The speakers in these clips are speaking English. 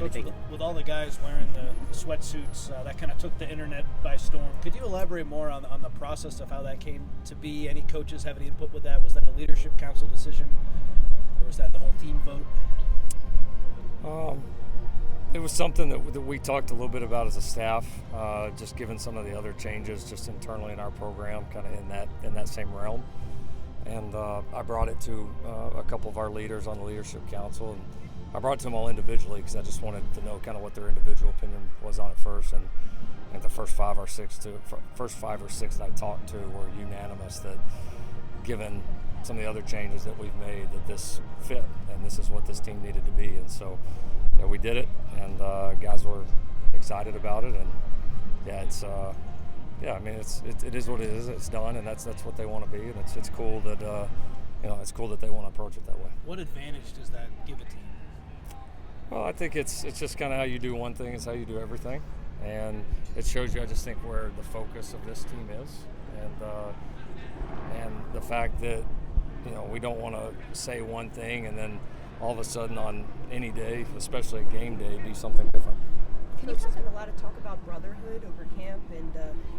Coach, with all the guys wearing the sweatsuits, that kind of took the internet by storm. Could you elaborate more on the process of how that came to be? Any coaches have any input with that? Was that a leadership council decision, or was that the whole team vote? It was something that we talked a little bit about as a staff, just given some of the other changes just internally in our program, kind of in that same realm. And I brought it to a couple of our leaders on the leadership council, and I brought it to them all individually because I just wanted to know kind of what their individual opinion was on it first. And the first five or six that I talked to were unanimous that, given some of the other changes that we've made, that this fit and this is what this team needed to be. And so we did it, and guys were excited about it. And yeah, it's it is what it is. It's done, and that's what they want to be. And it's cool that it's cool that they want to approach it that way. What advantage does that give a team? Well, I think it's just kind of how you do one thing is how you do everything, and it shows you, I just think, where the focus of this team is, and the fact that we don't want to say one thing and then all of a sudden on any day, especially a game day, be something different. Coach, there's been a lot of talk about brotherhood over camp, and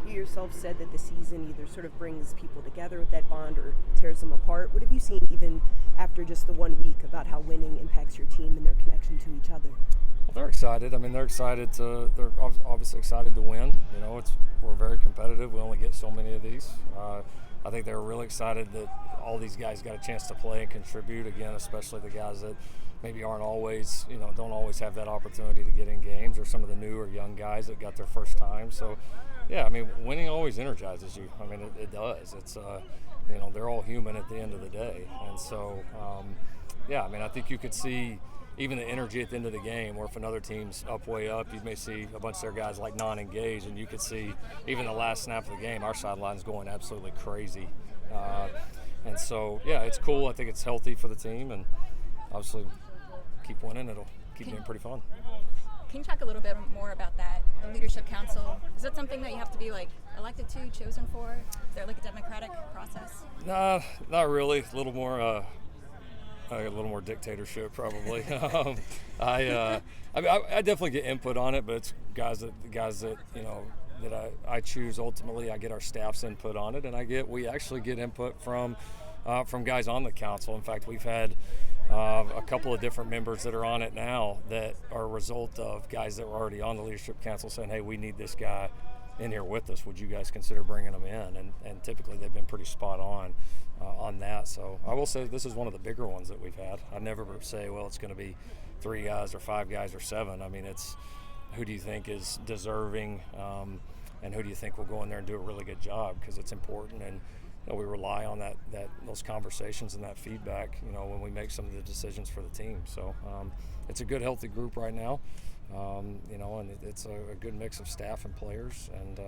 you yourself said that the season either sort of brings people together with that bond or tears them apart. What have you seen even after just the 1 week about how winning impacts your team and their connection to each other? Well, they're excited. I mean, they're obviously excited to win. We're very competitive. We only get so many of these. I think they're really excited that all these guys got a chance to play and contribute again, especially the guys that maybe aren't always, don't always have that opportunity to get in games, or some of the new or young guys that got their first time. So, yeah, I mean, winning always energizes you. I mean, it does. It's, they're all human at the end of the day. And so, I mean, I think you could see even the energy at the end of the game, where if another team's way up, you may see a bunch of their guys like non-engaged, and you could see even the last snap of the game, our sideline's going absolutely crazy. And so, yeah, it's cool. I think it's healthy for the team, and obviously keep winning. It'll keep being pretty fun. Can you talk a little bit more about that, the leadership council? Is that something that you have to be elected to, chosen for? Is there a democratic process? Nah, not really. A little more dictatorship probably. I definitely get input on it, but it's guys that that I choose. Ultimately, I get our staff's input on it, and we actually get input from guys on the council. In fact, we've had a couple of different members that are on it now that are a result of guys that were already on the leadership council saying, hey, we need this guy in here with us. Would you guys consider bringing him in? And typically they've been pretty spot on that. So I will say this is one of the bigger ones that we've had. I never say, well, it's going to be 3 guys or 5 guys or 7. I mean, it's who do you think is deserving, and who do you think will go in there and do a really good job, because it's important. And we rely on those conversations and that feedback, when we make some of the decisions for the team. So it's a good, healthy group right now, and it's a good mix of staff and players. And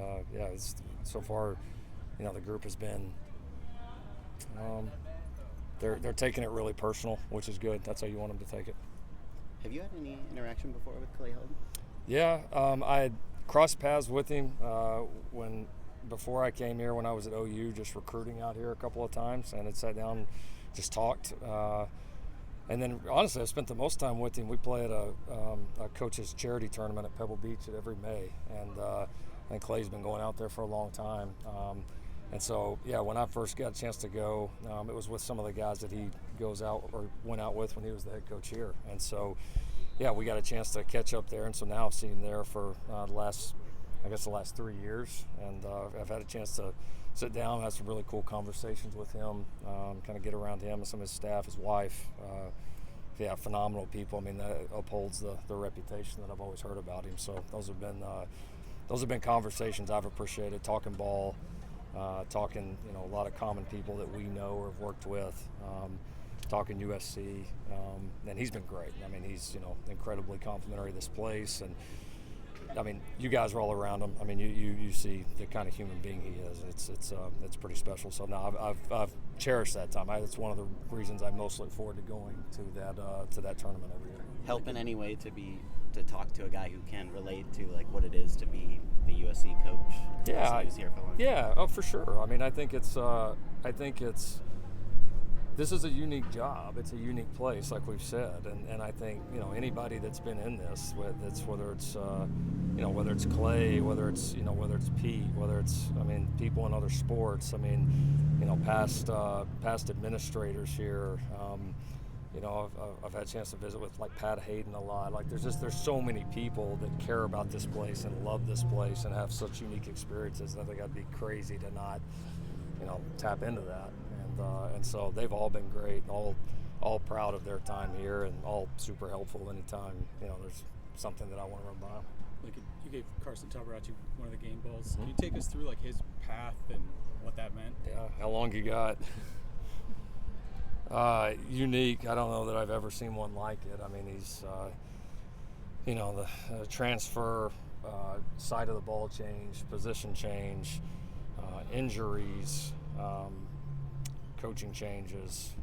it's so far, the group has been. They're taking it really personal, which is good. That's how you want them to take it. Have you had any interaction before with Clay Holden? Yeah, I had crossed paths with him before I came here, when I was at OU, just recruiting out here a couple of times, and had sat down and just talked. And then, honestly, I spent the most time with him. We play at a coach's charity tournament at Pebble Beach at every May, and Clay's been going out there for a long time. And so, yeah, when I first got a chance to go, it was with some of the guys that he went out with when he was the head coach here. And so, yeah, we got a chance to catch up there. And so now I've seen him there for the last 3 years. And I've had a chance to sit down, have some really cool conversations with him, kind of get around him and some of his staff, his wife. Phenomenal people. I mean, that upholds the reputation that I've always heard about him. So those have been conversations I've appreciated, talking ball, talking, a lot of common people that we know or have worked with, talking USC, and he's been great. I mean, he's, incredibly complimentary of this place, and I mean, you guys are all around him. I mean, you see the kind of human being he is. It's pretty special. So now I've cherished that time. It's one of the reasons I most look forward to going to that tournament every year. Help in any way to talk to a guy who can relate to what it is to be the USC coach. Yeah, who's here for long. Yeah, oh, for sure. I mean, I think it's this is a unique job. It's a unique place, like we've said, and I think anybody that's been in this, whether it's Clay, whether it's Pete, whether it's people in other sports, past administrators here. I've had a chance to visit with like Pat Hayden a lot. Like there's so many people that care about this place and love this place and have such unique experiences. I think I'd be crazy to not tap into that. And so they've all been great, all proud of their time here, and all super helpful anytime there's something that I want to run by. Like you gave Carson Tuberati one of the game balls. Can you take us through like his path and what that meant? Yeah, how long you got? Unique. I don't know that I've ever seen one like it. He's the transfer, side of the ball change, position change, injuries. Coaching changes,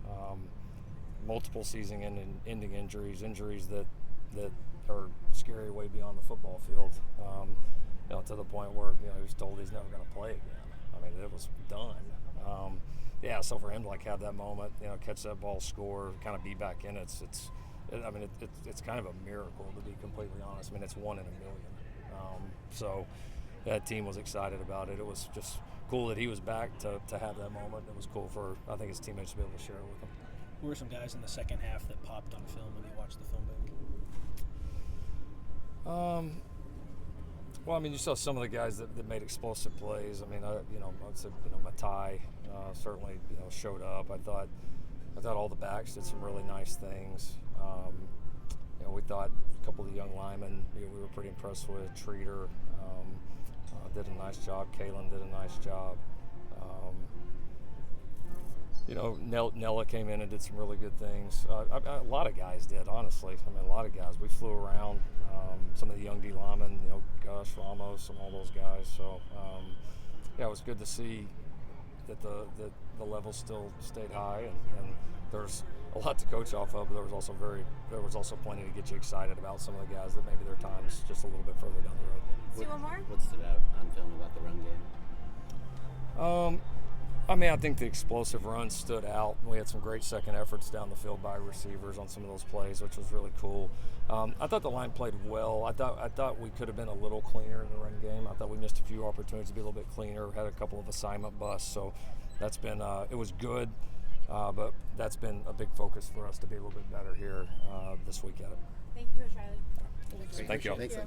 multiple season-ending injuries that are scary way beyond the football field. To the point where he was told he's never going to play again. It was done. So for him to have that moment, catch that ball, score, kind of be back in it's kind of a miracle, to be completely honest. It's 1 in a million. So that team was excited about it. It was just cool that he was back to have that moment. It was cool for, I think, his teammates to be able to share it with him. Who were some guys in the second half that popped on film when you watched the film back? You saw some of the guys that made explosive plays. I'd say Matai certainly showed up. I thought all the backs did some really nice things. We thought a couple of the young linemen we were pretty impressed with. Treater did a nice job. Kalen did a nice job. Nella came in and did some really good things. A lot of guys did, honestly. A lot of guys. We flew around. Some of the young D linemen, Gus, Ramos, and all those guys. So, it was good to see that the level still stayed high, and there's a lot to coach off of. But there was also plenty to get you excited about some of the guys that maybe their time's just a little bit further down the road. What stood out on film about the run game? I think the explosive runs stood out. We had some great second efforts down the field by receivers on some of those plays, which was really cool. I thought the line played well. I thought we could have been a little cleaner in the run game. I thought we missed a few opportunities to be a little bit cleaner. Had a couple of assignment busts, so that's been it was good, but that's been a big focus for us to be a little bit better here this week at it. Thank you, Coach Riley. Thank you.